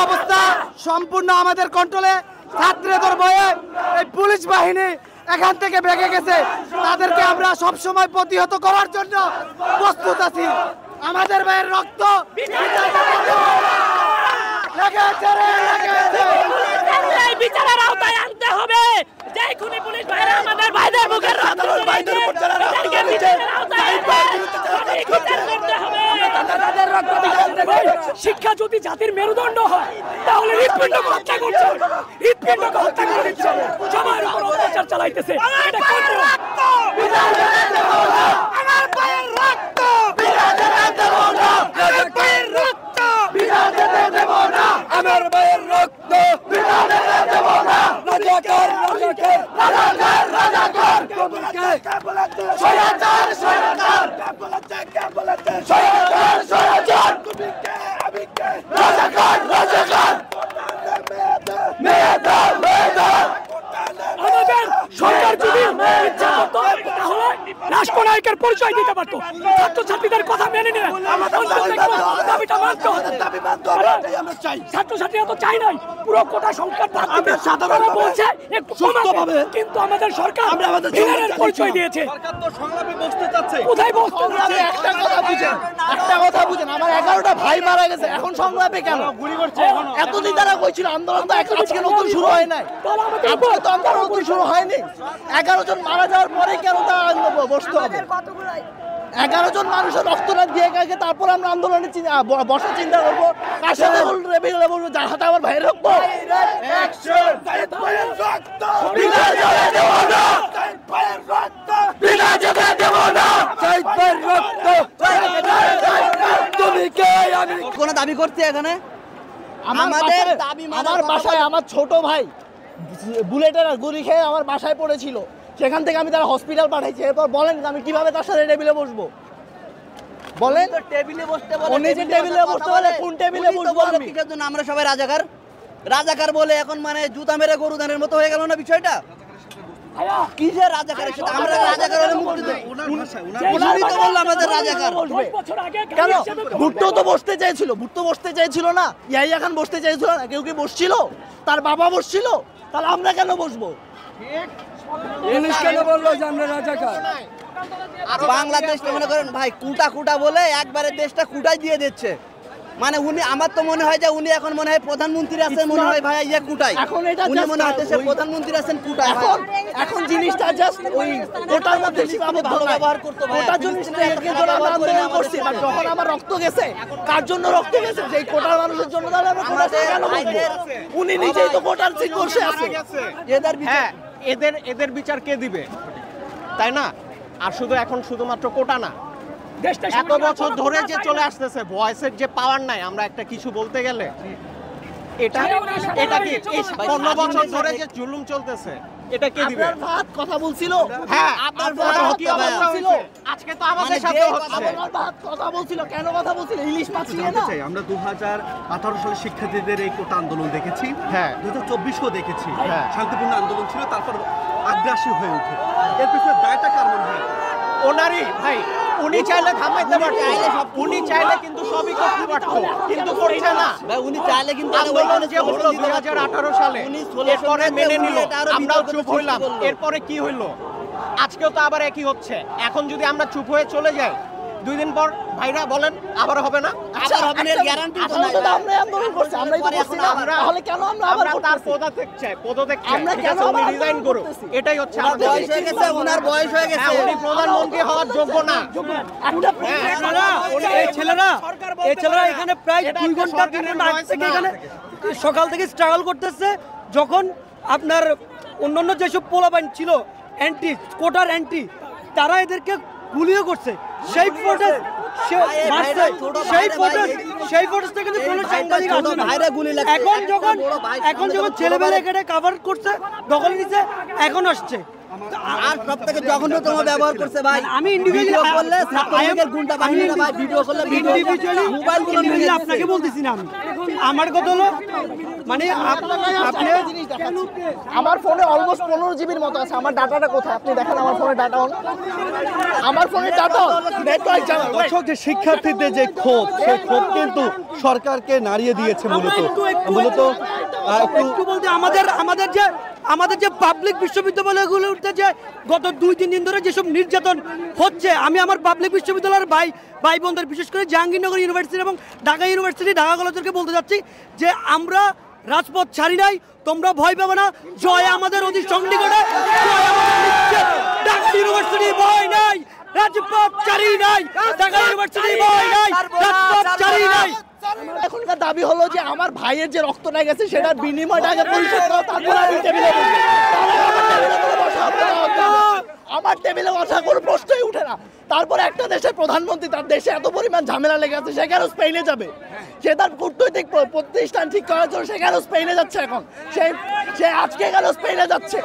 অবস্থা সম্পূর্ণ আমাদের কন্ট্রোলে। ছাত্রদের ভয়ে এই পুলিশ বাহিনী এখান থেকে ভেগে গেছে। তাদেরকে আমরা সব সময় প্রতিহত করার জন্য প্রস্তুত আছি। আমাদের ভাইয়ের রক্ত বিচারের আওতায় আনতে হবে। যে খুনি পুলিশ ভাইরা আমাদের ভাইদের মুখের রক্ত শিক্ষা যদি জাতির মেরুদণ্ড হয় তাহলে হৃৎপিণ্ডকে হত্যা করছে, হৃৎপিণ্ডকে হত্যা করে দিচ্ছে, সবার উপর অত্যাচার চালাইতেছে। সরকার যদি ইচ্ছা করতো তাহলে রাষ্ট্রনায়কের পরিচয় দিতে পারতো, ছাত্রছাত্রীদের কথা মেনে নিয়ে দাবিটা মানতো। ছাত্রছাত্রীরা তো চাই নাই পুরো কোটা সংখ্যার সাধারণ বলছে একটু কমাবে, কিন্তু আমাদের সরকার বিনারের পরিচয় দিয়েছে। কোথায় বসতে যাচ্ছে? একটা কথা বুঝেন, আমার 11টা ভাই মারা গেছে, এখন সংলাপে কেন? এতদিন তারা কইছিল আন্দোলন তো আজকে নতুন শুরু হয় নাই, আজকে তো আন্দোলন নতুন শুরু হয়নি। 11 জন মারা যাওয়ার পরে কেন তা বসতে হবে? 11 জন মানুষের রক্ত না দিয়ে গেছে, তারপর আমরা আন্দোলনে বসার চিন্তা করবো। কার সাথে বলবো? যার হাতে আমার ভাইয়ের রক্ত। কোনো দাবি করছি এখানে? আমাদের আমার বাসায় আমার ছোট ভাই বুলেটের গুলি খেয়ে আমার বাসায় পড়েছিল, সেখান থেকে আমি তার হসপিটাল পাঠাইছি। এরপর বলেন আমি কিভাবে তার সাথে টেবিলে বসবো? বলেন টেবিলে বসতে বলে, উনি যে টেবিলে বসতে বলে কোন টেবিলে বসবো? আমরা সবাই রাজাকার রাজাকার বলে এখন মানে জুতা মেরে গরু দানের মতো হয়ে গেল না বিষয়টা? কিসের রাজাকারের সাথে আমরা রাজাকার হলে মুক্তি দেব? উনি তো বলল আমাদের রাজাকার। কেন? ভুট্টো তো বসতে চাইছিল, ভুট্টো বসতে চাইছিল না, ইয়াহিয়া খান বসতে চাইছিল না, কেউ কি বসছিল? তার বাবা বসছিল, তাহলে আমরা কেন বসবো? পুলিশ কেন বললো যে আমরা রাজাকার? বাংলাদেশটা মনে করেন ভাই কুটা কুটা বলে একবারে দেশটা কুটাই দিয়ে দিচ্ছে। মানে উনি, আমার তো মনে হয় যে উনি এখন মনে হয় প্রধানমন্ত্রী আছেন, মনে হয় ভাই ইয়ে কুটাই। এখন এটা উনি মনে হয় দেশের প্রধানমন্ত্রী আছেন কুটাই। এখন জিনিসটা জাস্ট ওই কোটার মধ্যে সীমাবদ্ধ ব্যবহার করতে হবে। কোটার জন্য আন্দোলন করছি, যখন আমার রক্ত গেছে, কার জন্য রক্ত গেছে? যে কোটার মানুষের জন্য। তাহলে আমরা কোটা কেন বলবো? উনি নিজেই তো কোটার সিট বসে আছে। এদের বিচার কে দিবে, তাই না? আর এখন শুধুমাত্র কোটা না, এত বছর ধরে যে চলে আসতেছে ভয়েসের যে পাওয়ার নাই, আমরা একটা কিছু বলতে গেলে এটা কি 15 বছর ধরে যে জুলুম চলতেছে এটা কে দিবে? আপনার ভাত কথা বলছিল, হ্যাঁ আপনার ভাত কথা বলছিল, আজকে তো আমাদের সাথে হচ্ছে। আপনার ভাত কথা বলছিল, কেন কথা বলছিল? ইলিশ মাছ নিয়ে না। আমরা 2018 সালে শিক্ষার্থীদের এই কোটা আন্দোলন দেখেছি, হ্যাঁ 2024-ও দেখেছি, হ্যাঁ শান্তিপূর্ণ আন্দোলন ছিল, তারপর আগ্রাসী হয়ে ওঠে। এর পিছনে দায়টা কার মনে হয়? ওনারই ভাই, উনি চাইলে থামাইতে পারতো, উনি চাইলে কিন্তু সবই করতে পারতো, কিন্তু করছে না। উনি চাইলে কিন্তু আন্দোলন যে হলো 2018 সালে, এরপরে মেনে নিল, আমরাও চুপ হইলাম। এরপরে কি হইলো? আজকেও তো আবার একই হচ্ছে। এখন যদি আমরা চুপ হয়ে চলে যাই, 2 দিন পর ভাইরা বলেন আবার হবে না? আবার হবে না গ্যারান্টি তো নাই। আমরা আন্দোলন করছি, আমরাই তো করছি না। তাহলে কেন আমরা আবার তার পদত্যাগ চাই, পদত্যাগ চাই। আমরা কেন উনি রিজাইন করুন, এটাই হচ্ছে আমাদের। বয়স হয়ে গেছে, ওনার বয়স হয়ে গেছে, উনি প্রধানমন্ত্রী হওয়ার যোগ্য না। এই ছেলেরা এখানে প্রায় 2 ঘন্টা 3 ঘন্টা আগে থেকে এখানে সকাল থেকে স্ট্রাগল করতেছে। যখন আপনার অন্যান্য যেসব পোলাপাইন ছিল অ্যান্টি কোটার অ্যান্টি, তারা এদেরকে গুলিও করছে। সেই ফুটেজ থেকে কিন্তু কোনো সাংবাদিক আসে না। এখন যখন ছেলেবেলা এখানে কাভার করছে, দখল নিচ্ছে, এখন আসছে। আর সবথেকে জঘন্যতম ব্যবহার করছে ভাই। আমি ভিডিও করলে ছাত্রলীগের গুন্ডা বাহিনী না ভাই, ভিডিও করলে ভিডিও মোবাইল গুলো নিয়ে যাচ্ছে। আপনাকে বলতেছি না আমি, আমার কথা হলো মানে আপনি আমার ফোনে অলমোস্ট 15 জিবির মতো আছে। আমার ডাটাটা কোথায় আপনি দেখেন, আমার ফোনে ডাটা অন, আমার ফোনে ডাটা অন, নেটওয়ার্ক চ্যানেল। দর্শক, যে শিক্ষার্থীদের যে ক্ষোভ, সেই ক্ষোভ কিন্তু সরকারকে নাড়িয়ে দিয়েছে মূলত একটু বলতে আমাদের যে পাবলিক বিশ্ববিদ্যালয়গুলোতে যে গত 2-3 দিন ধরে যেসব নির্যাতন হচ্ছে, আমি আমার পাবলিক বিশ্ববিদ্যালয়ের ভাই বোনদের, বিশেষ করে জাহাঙ্গীরনগর ইউনিভার্সিটি এবং ঢাকা ইউনিভার্সিটি, ঢাকা কলেজকে বলতে যাচ্ছি যে আমরা রাজপথ ছাড়ি নাই, তোমরা ভয় পাবে না, জয় আমাদের অতি চণ্ডীগড়ে, জয় আমাদের নিশ্চিত। ঢাকা ইউনিভার্সিটি ভয় নাই, রাজপথ ছাড়ি নাই, ঢাকা ইউনিভার্সিটি ভয় নাই, রাজপথ ছাড়ি নাই। এখনকার দাবি হলো যে আমার ভাইয়ের যে রক্তটা গেছে সেটার বিনিময় টাকা পরিশোধ করো, তারপর আমি টেবিলে বসবো। আমার টেবিলে বসা কোনো প্রশ্নই উঠে না। তারপরে একটা দেশের প্রধানমন্ত্রী, তার দেশে এত পরিমাণ ঝামেলা লেগে আছে, সে কেন স্পেনে যাবে? সে তার কূটনৈতিক প্রতিষ্ঠান ঠিক করার জন্য সে কেন স্পেনে যাচ্ছে? এখন সে আজকে কেন স্পেনে যাচ্ছে?